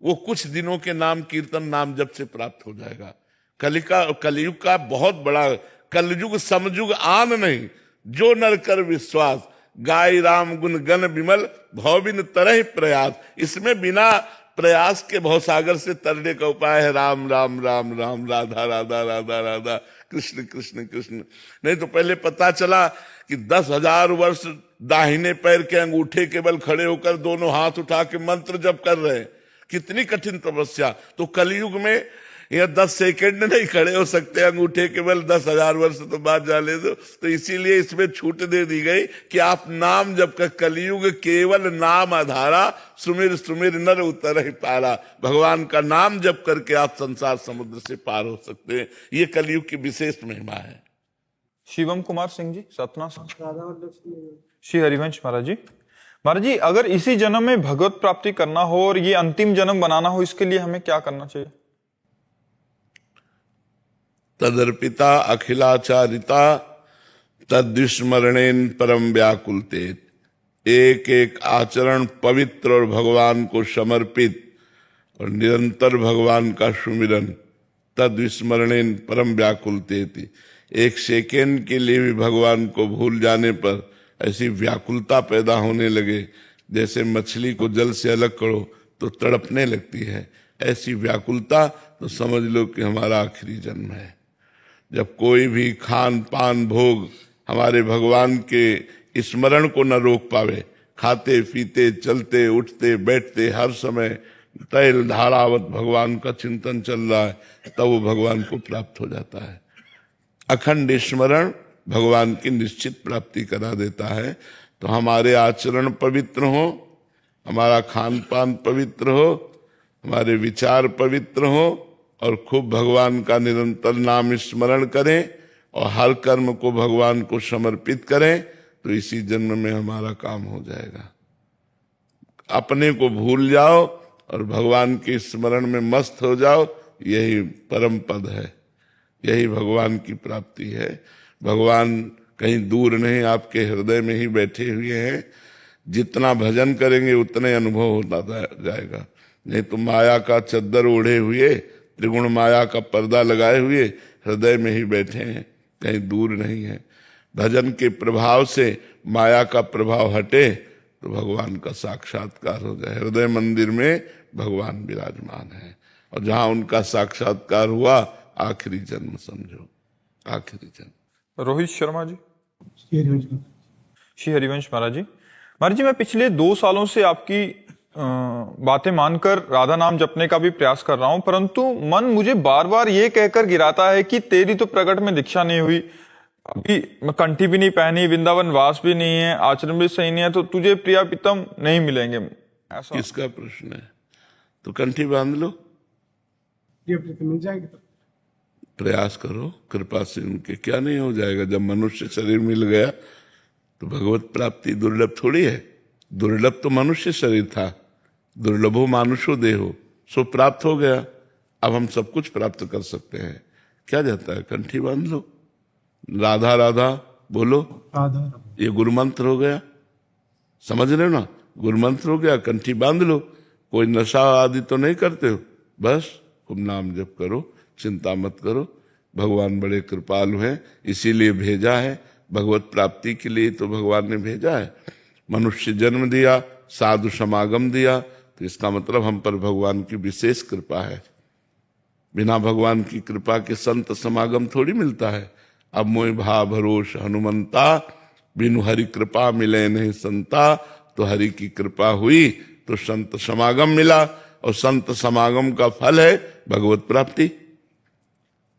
वो कुछ दिनों के नाम कीर्तन नाम जप से प्राप्त हो जाएगा। कलयुग का बहुत बड़ा, कलयुग समयुग आन नहीं, जो नर कर विश्वास, गाय राम गुण गण विमल, भवबिन तरह प्रयास। इसमें बिना प्रयास के भवसागर से तरने का उपाय है राम राम राम राम, राधा राधा राधा राधा, कृष्ण कृष्ण कृष्ण। नहीं तो पहले पता चला कि 10,000 वर्ष दाहिने पैर के अंगूठे केवल खड़े होकर दोनों हाथ उठा के मंत्र जप कर रहे हैं, कितनी कठिन तपस्या। तो कलयुग में यह 10 सेकंड नहीं खड़े हो सकते अंगूठे केवल, 10,000 वर्ष तो बात जाने दो। तो इसीलिए इसमें छूट दे दी गई कि आप नाम जप कर, कलयुग केवल नाम आधारा, सुमिर सुमिर नर उतर ही पारा। भगवान का नाम जप करके आप संसार समुद्र से पार हो सकते हैं। ये कलयुग की विशेष महिमा है। शिवम कुमार सिंह जी, सतना से। श्री हरिवंश महाराज जी। महाराज जी, अगर इसी जन्म में भगवत प्राप्ति करना हो और ये अंतिम जन्म बनाना हो, इसके लिए हमें क्या करना चाहिए? तदर्पिता अखिलाचारिता तद्विस्मरणेन परम व्याकुलते। एक एक आचरण पवित्र और भगवान को समर्पित और निरंतर भगवान का सुमिरन, तद्विस्मरणेन परम व्याकुलते। एक सेकेंड के लिए भी भगवान को भूल जाने पर ऐसी व्याकुलता पैदा होने लगे, जैसे मछली को जल से अलग करो तो तड़पने लगती है। ऐसी व्याकुलता, तो समझ लो कि हमारा आखिरी जन्म है। जब कोई भी खान पान भोग हमारे भगवान के स्मरण को न रोक पावे, खाते पीते चलते उठते बैठते हर समय तैल धारावत भगवान का चिंतन चल रहा है, तब वो भगवान को प्राप्त हो जाता है। अखंड स्मरण भगवान की निश्चित प्राप्ति करा देता है। तो हमारे आचरण पवित्र हो, हमारा खान पान पवित्र हो, हमारे विचार पवित्र हो, और खूब भगवान का निरंतर नाम स्मरण करें और हर कर्म को भगवान को समर्पित करें, तो इसी जन्म में हमारा काम हो जाएगा। अपने को भूल जाओ और भगवान के स्मरण में मस्त हो जाओ, यही परम पद है, यही भगवान की प्राप्ति है। भगवान कहीं दूर नहीं, आपके हृदय में ही बैठे हुए हैं। जितना भजन करेंगे उतने अनुभव होता जाएगा। नहीं तो माया का चद्दर ओढ़े हुए, त्रिगुण माया का पर्दा लगाए हुए हृदय में ही बैठे हैं, कहीं दूर नहीं है। भजन के प्रभाव से माया का प्रभाव हटे तो भगवान का साक्षात्कार हो जाए। हृदय मंदिर में भगवान विराजमान है, और जहां उनका साक्षात्कार हुआ, आखिरी जन्म समझो, आखिरी जन्म। रोहित शर्मा जी। श्री हरिवंश महाराज जी। महाराज जी, मैं पिछले 2 सालों से आपकी बातें मानकर राधा नाम जपने का भी प्रयास कर रहा हूं, परंतु मन मुझे बार बार ये कहकर गिराता है कि तेरी तो प्रकट में दीक्षा नहीं हुई, अभी कंठी भी नहीं पहनी, वृंदावन वास भी नहीं है, आचरण भी सही नहीं है, तो तुझे प्रिया प्रीतम नहीं मिलेंगे। ऐसा किसका प्रश्न है? तो कंठी बांध लो, मिल जाएंगे। तो प्रयास करो, कृपा से उनके क्या नहीं हो जाएगा। जब मनुष्य शरीर मिल गया तो भगवत प्राप्ति दुर्लभ थोड़ी है। दुर्लभ तो मनुष्य शरीर था, दुर्लभो मानुषो देहो, सो प्राप्त हो गया। अब हम सब कुछ प्राप्त कर सकते हैं। क्या जाता है? कंठी बांध लो, राधा राधा बोलो, ये गुरु मंत्र हो गया। समझ रहे हो ना? गुरु मंत्र हो गया, कंठी बांध लो। कोई नशा आदि तो नहीं करते हो, बस खूब नाम जप करो, चिंता मत करो। भगवान बड़े कृपालु हैं, इसीलिए भेजा है। भगवत प्राप्ति के लिए तो भगवान ने भेजा है। मनुष्य जन्म दिया, साधु समागम दिया, तो इसका मतलब हम पर भगवान की विशेष कृपा है। बिना भगवान की कृपा के संत समागम थोड़ी मिलता है। अब मोहि भा भरोस हनुमंता, बिनु हरि कृपा मिले नहीं संता। तो हरि की कृपा हुई तो संत समागम मिला, और संत समागम का फल है भगवत प्राप्ति।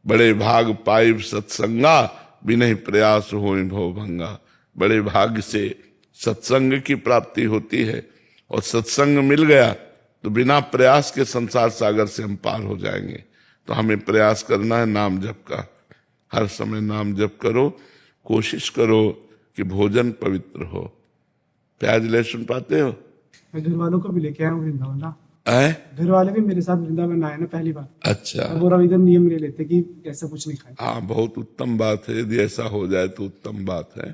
बड़े भाग पाइब सत्संगा, बिनहि प्रयास होय भव भंगा। बड़े भाग्य से सत्संग की प्राप्ति होती है, और सत्संग मिल गया तो बिना प्रयास के संसार सागर से हम पार हो जाएंगे। तो हमें प्रयास करना है नाम जप का, हर समय नाम जप करो, कोशिश करो कि भोजन पवित्र हो। प्याज लहसुन पाते हो? मैं घर वालों को भी लेके आया हूँ वृंदावन ना। है? घर वाले भी मेरे साथ वृंदावन आए ना पहली बार। अच्छा, अब वो रविंद्र नियम ले लेते कि ऐसा कुछ नहीं खाए। हाँ, बहुत उत्तम बात है। यदि ऐसा हो जाए तो उत्तम बात है।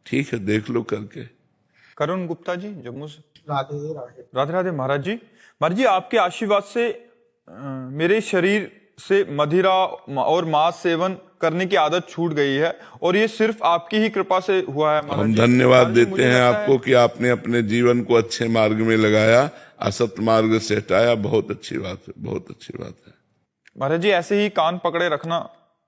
ठीक है, देख लो करके। करुण गुप्ता जी जम्मू से। राधे राधे। राधे राधे महाराज जी। महाराज जी, आपके आशीर्वाद से मेरे शरीर से मदिरा और मांस सेवन करने की आदत छूट गई है, और ये सिर्फ आपकी ही कृपा से हुआ है महाराज हम जी। धन्यवाद महाराज जी, देते मुझे हैं लगता आपको कि आपने अपने जीवन को अच्छे मार्ग में लगाया, असत मार्ग से हटाया। बहुत अच्छी बात है, बहुत अच्छी बात है। महाराज जी, ऐसे ही कान पकड़े रखना,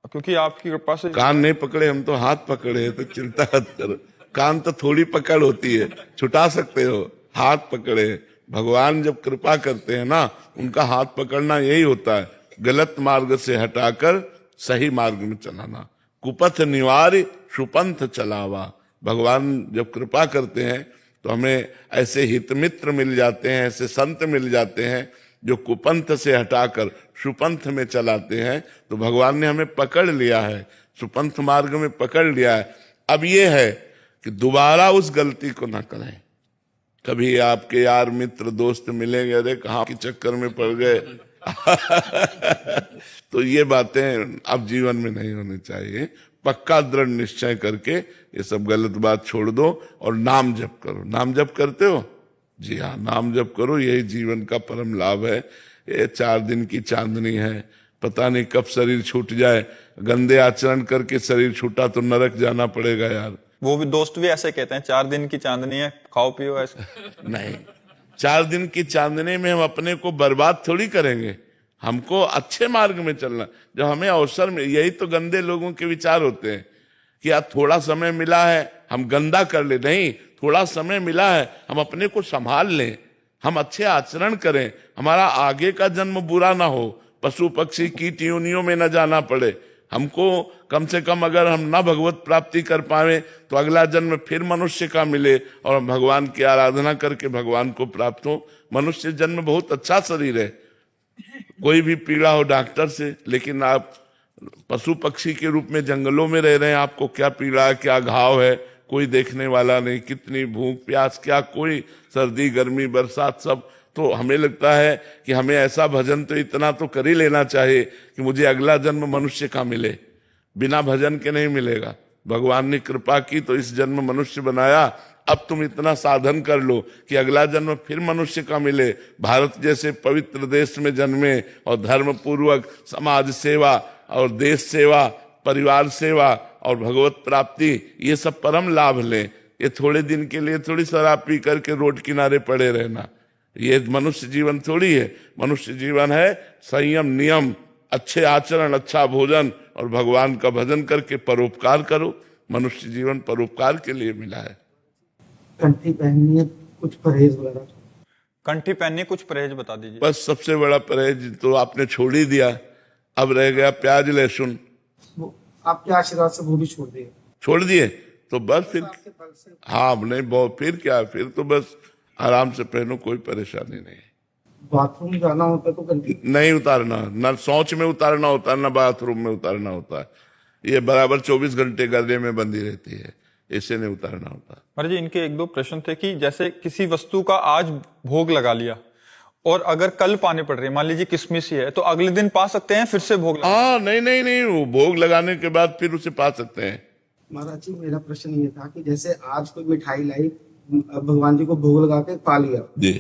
क्योंकि आपकी कृपा से। कान नहीं पकड़े, हम तो हाथ पकड़े हैं, तो चिंता मत करो। कान तो थोड़ी पकड़ होती है, छुटा सकते हो। हाथ पकड़े, भगवान जब कृपा करते हैं ना, उनका हाथ पकड़ना यही होता है, गलत मार्ग से हटाकर सही मार्ग में चलाना। कुपथ निवार्य सुपंथ चलावा। भगवान जब कृपा करते हैं तो हमें ऐसे हित मित्र मिल जाते हैं, ऐसे संत मिल जाते हैं जो कुपंथ से हटाकर सुपंथ में चलाते हैं। तो भगवान ने हमें पकड़ लिया है, सुपंथ मार्ग में पकड़ लिया है। अब ये है कि दोबारा उस गलती को ना करें। कभी आपके यार मित्र दोस्त मिलेंगे, अरे कहाँ के चक्कर में पड़ गए तो ये बातें अब जीवन में नहीं होनी चाहिए। पक्का दृढ़ निश्चय करके ये सब गलत बात छोड़ दो और नाम जप करो। नाम जप करते हो? जी हाँ, नाम जप करो, यही जीवन का परम लाभ है। ये 4 दिन की चांदनी है, पता नहीं कब शरीर छूट जाए। गंदे आचरण करके शरीर छूटा तो नरक जाना पड़ेगा यार। वो भी दोस्त भी ऐसे कहते हैं, 4 दिन की चांदनी है, खाओ पियो ऐसे। नहीं, 4 दिन की चांदनी में हम अपने को बर्बाद थोड़ी करेंगे। हमको अच्छे मार्ग में चलना, जब हमें अवसर में, यही तो गंदे लोगों के विचार होते हैं कि यार थोड़ा समय मिला है हम गंदा कर ले। नहीं, थोड़ा समय मिला है हम अपने को संभाल लें, हम अच्छे आचरण करें, हमारा आगे का जन्म बुरा ना हो, पशु पक्षी कीट योनियों में न जाना पड़े हमको। कम से कम अगर हम ना भगवत प्राप्ति कर पाए तो अगला जन्म फिर मनुष्य का मिले और भगवान की आराधना करके भगवान को प्राप्त हो। मनुष्य जन्म बहुत अच्छा शरीर है, कोई भी पीड़ा हो डॉक्टर से, लेकिन आप पशु पक्षी के रूप में जंगलों में रह रहे हैं, आपको क्या पीड़ा है, क्या घाव है, कोई देखने वाला नहीं। कितनी भूख प्यास, क्या कोई सर्दी गर्मी बरसात सब। तो हमें लगता है कि हमें ऐसा भजन तो इतना तो कर ही लेना चाहिए कि मुझे अगला जन्म मनुष्य का मिले। बिना भजन के नहीं मिलेगा। भगवान ने कृपा की तो इस जन्म मनुष्य बनाया, अब तुम इतना साधन कर लो कि अगला जन्म फिर मनुष्य का मिले। भारत जैसे पवित्र देश में जन्मे और धर्म पूर्वक समाज सेवा और देश सेवा, परिवार सेवा और भगवत प्राप्ति, ये सब परम लाभ लें। ये थोड़े दिन के लिए थोड़ी शराब पी करके रोड किनारे पड़े रहना, ये मनुष्य जीवन थोड़ी है। मनुष्य जीवन है संयम, नियम, अच्छे आचरण, अच्छा भोजन और भगवान का भजन करके परोपकार करो। मनुष्य जीवन परोपकार के लिए मिला है। कंठी पहननी है, कुछ परहेज वगैरह? कंठी पहननी, कुछ परहेज बता दीजिए। बस सबसे बड़ा परहेज तो आपने छोड़ ही दिया, अब रह गया प्याज लहसुन। वो आपके आशीर्वाद से वो भी छोड़ दिए। छोड़ दिए तो बस फिर, आपके बल से हाँ नहीं बहुत, फिर क्या, फिर तो बस आराम से पहनो, कोई परेशानी नहीं। बाथरूम जाना होता है तो कंठी नहीं उतारना, ना शौच में उतारना होता है, ना बाथरूम में उतारना होता है। ये बराबर 24 घंटे गले में बंधी रहती है, इसे नहीं उतारना होता। महाराज जी, इनके 1-2 प्रश्न थे कि जैसे किसी वस्तु का आज भोग लगा लिया और अगर कल पाने पड़ रही है, मान लीजिए किशमिश ही है, तो अगले दिन पा सकते हैं फिर से भोग लगा? हाँ नहीं नहीं नहीं, वो भोग लगाने के बाद फिर उसे पा सकते हैं। महाराज जी, मेरा प्रश्न ये था कि जैसे आज कोई मिठाई लाई, भगवान जी को भोग लगा के पा लिया, जी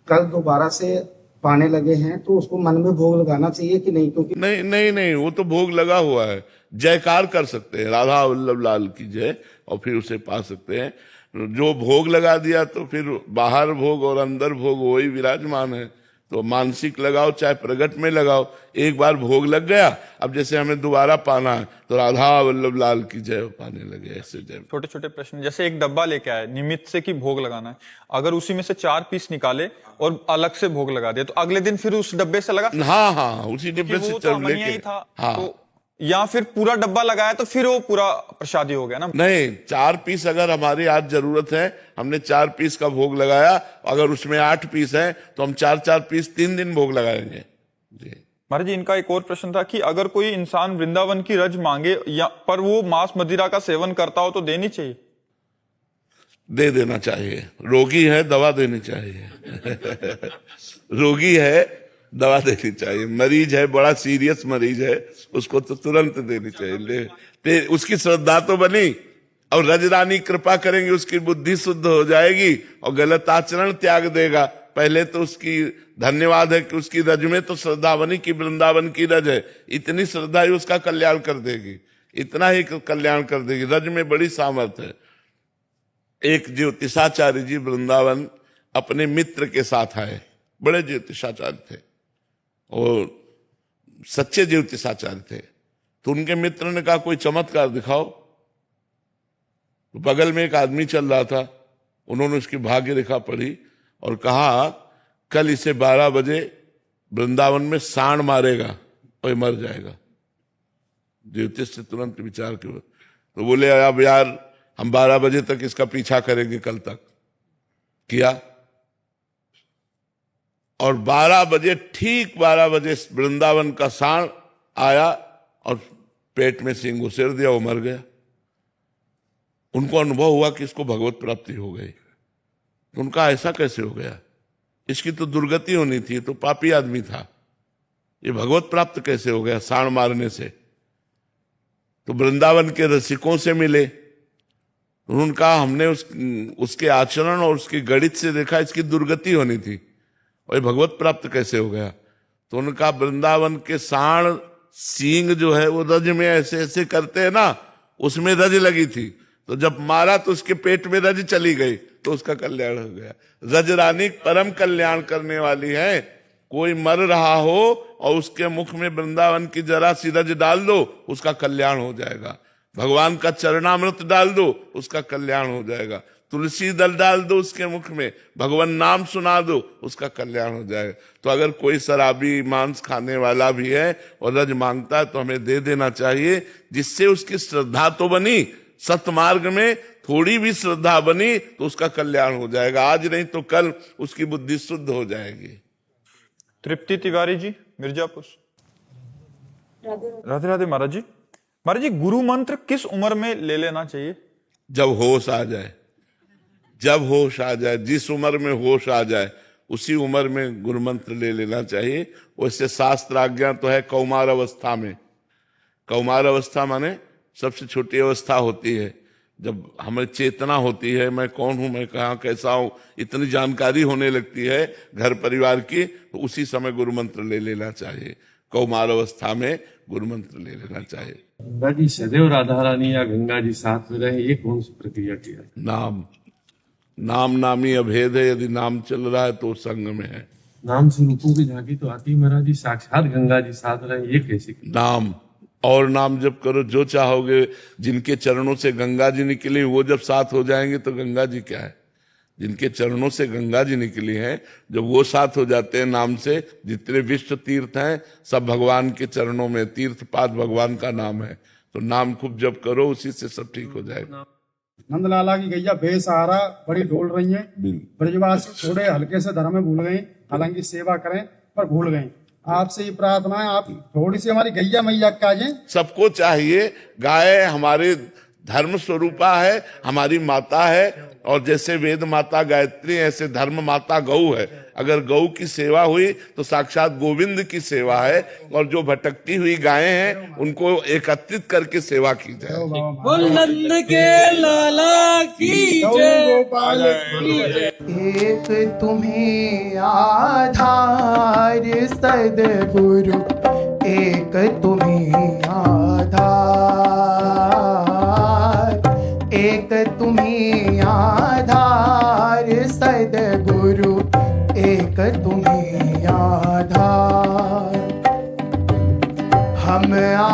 कल दोबारा से पाने लगे हैं तो उसको मन में भोग लगाना चाहिए कि नहीं? क्योंकि नहीं नहीं नहीं, वो तो भोग लगा हुआ है, जयकार कर सकते हैं राधा वल्लभ लाल की जय, और फिर उसे पा सकते हैं। जो भोग लगा दिया तो फिर बाहर भोग और अंदर भोग वही विराजमान है, तो मानसिक लगाओ चाहे प्रगट में लगाओ, एक बार भोग लग गया, अब जैसे हमें दोबारा पाना है तो राधा वल्लभ लाल की जय पाने लगे, ऐसे जय। छोटे छोटे प्रश्न, जैसे एक डब्बा लेके आए निमित्त से कि भोग लगाना है, अगर उसी में से 4 पीस निकाले और अलग से भोग लगा दिया तो अगले दिन फिर उस डब्बे से लगा, हाँ हाँ, उसी डिब्बे कि से वो तो चल अमनिया ही लेके। था हाँ तो, या फिर पूरा डब्बा लगाया तो फिर वो पूरा प्रसादी हो गया ना? नहीं, 4 पीस अगर हमारी आज जरूरत है, हमने 4 पीस का भोग लगाया, अगर उसमें 8 पीस है तो हम 4-4 पीस 3 दिन भोग लगाएंगे जी। महाराज जी, इनका एक और प्रश्न था कि अगर कोई इंसान वृंदावन की रज मांगे या पर वो मांस मदिरा का सेवन करता हो तो देनी चाहिए? दे देना चाहिए। रोगी है, दवा देनी चाहिए। रोगी है, दवा देनी चाहिए। मरीज है, बड़ा सीरियस मरीज है, उसको तो तुरंत देनी चाहिए। उसकी श्रद्धा तो बनी, और रजरानी कृपा करेंगे, उसकी बुद्धि शुद्ध हो जाएगी और गलत आचरण त्याग देगा। पहले तो उसकी धन्यवाद है कि उसकी रज में तो श्रद्धा बनी कि वृंदावन की रज है, इतनी श्रद्धा ही उसका कल्याण कर देगी, इतना ही कल्याण कर देगी। रज में बड़ी सामर्थ्य है। एक ज्योतिषाचार्य जी वृंदावन अपने मित्र के साथ आए, बड़े ज्योतिषाचार्य थे और सच्चे ज्योतिषाचार्य थे। तो उनके मित्र ने कहा कोई चमत्कार दिखाओ। तो बगल में एक आदमी चल रहा था, उन्होंने उसकी भाग्य रेखा पढ़ी और कहा कल इसे 12 बजे वृंदावन में सांड मारेगा और मर जाएगा। ज्योतिष से तुरंत विचार किया, तो बोले अब यार हम 12 बजे तक इसका पीछा करेंगे। कल तक किया और 12 बजे, ठीक 12 बजे वृंदावन का सांड आया और पेट में सिंह उसेर दिया, वो मर गया। उनको अनुभव हुआ कि इसको भगवत प्राप्ति हो गई। तो उनका ऐसा कैसे हो गया, इसकी तो दुर्गति होनी थी, तो पापी आदमी था, ये भगवत प्राप्त कैसे हो गया सांड मारने से? तो वृंदावन के रसिकों से मिले, उन्होंने कहा हमने उसके आचरण और उसकी गणित से देखा इसकी दुर्गति होनी थी और ये भगवत प्राप्त कैसे हो गया। तो उन्होंने कहा वृंदावन के सांड सींग जो है वो रज में ऐसे ऐसे करते हैं ना, उसमें रज लगी थी, तो जब मारा तो उसके पेट में रज चली गई, तो उसका कल्याण हो गया। रज रानी परम कल्याण करने वाली है। कोई मर रहा हो और उसके मुख में वृंदावन की जरा सी रज डाल दो, उसका कल्याण हो जाएगा। भगवान का चरणामृत डाल दो, उसका कल्याण हो जाएगा। तुलसी दल डाल दो उसके मुख में, भगवान नाम सुना दो, उसका कल्याण हो जाएगा। तो अगर कोई शराबी मांस खाने वाला भी है और रज मांगता है तो हमें दे देना चाहिए, जिससे उसकी श्रद्धा तो बनी, सतमार्ग में थोड़ी भी श्रद्धा बनी तो उसका कल्याण हो जाएगा। आज नहीं तो कल उसकी बुद्धि शुद्ध हो जाएगी। तृप्ति तिवारी जी, मिर्जापुर। राधे राधे महाराज जी। महाराज जी, गुरु मंत्र किस उम्र में ले लेना चाहिए? जब होश आ जाए, जब होश आ जाए, जिस उम्र में होश आ जाए उसी उम्र में गुरु मंत्र ले लेना चाहिए। वैसे शास्त्र आज्ञा तो है कौमार अवस्था में। कौमार अवस्था माने सबसे छोटी अवस्था होती है, जब हमें चेतना होती है, मैं कौन हूं, मैं कहाँ कैसा हूं, इतनी जानकारी होने लगती है घर परिवार की, तो उसी समय गुरु मंत्र ले लेना चाहिए। कौमार अवस्था में गुरु मंत्र ले लेना चाहिए। गंगा जी सदैव राधा रानी या गंगा जी साथ में रहे, ये कौन सी प्रक्रिया की है? नाम, नाम नामी अभेद है। यदि नाम चल रहा है तो संग में है। नाम से रूपों की झांकी तो आती महाराज जी, साक्षात गंगा जी साथ रहे, ये कैसे? नाम और नाम जब करो जो चाहोगे। जिनके चरणों से गंगा जी निकली वो जब साथ हो जाएंगे तो गंगा जी क्या है? जिनके चरणों से गंगा जी निकली हैं, जब वो साथ हो जाते हैं नाम से, जितने विश्व तीर्थ हैं सब भगवान के चरणों में, तीर्थपाद भगवान का नाम है। तो नाम खूब जब करो, उसी से सब ठीक हो जाएगा। नंदलाला की गैया बेसहारा बड़ी डोल रही हैं। ब्रजवासी थोड़े हल्के से धर्म में भूल गए, हालांकि सेवा करें पर भूल गए। आपसे ये प्रार्थना है, आप थोड़ी सी हमारी गैया मैया का जाए। सबको चाहिए, गाय हमारे धर्म स्वरूपा है, हमारी माता है, और जैसे वेद माता गायत्री ऐसे धर्म माता गौ है। अगर गौ की सेवा हुई तो साक्षात गोविंद की सेवा है। और जो भटकती हुई गायें हैं उनको एकत्रित करके सेवा की जाए। नंद के लाला की गोपाल एक तुम्हें आधार सद्गुरु, एक तुम्हें आधार, एक तुम्हें आधार सद्गुरु, एक तुम्हें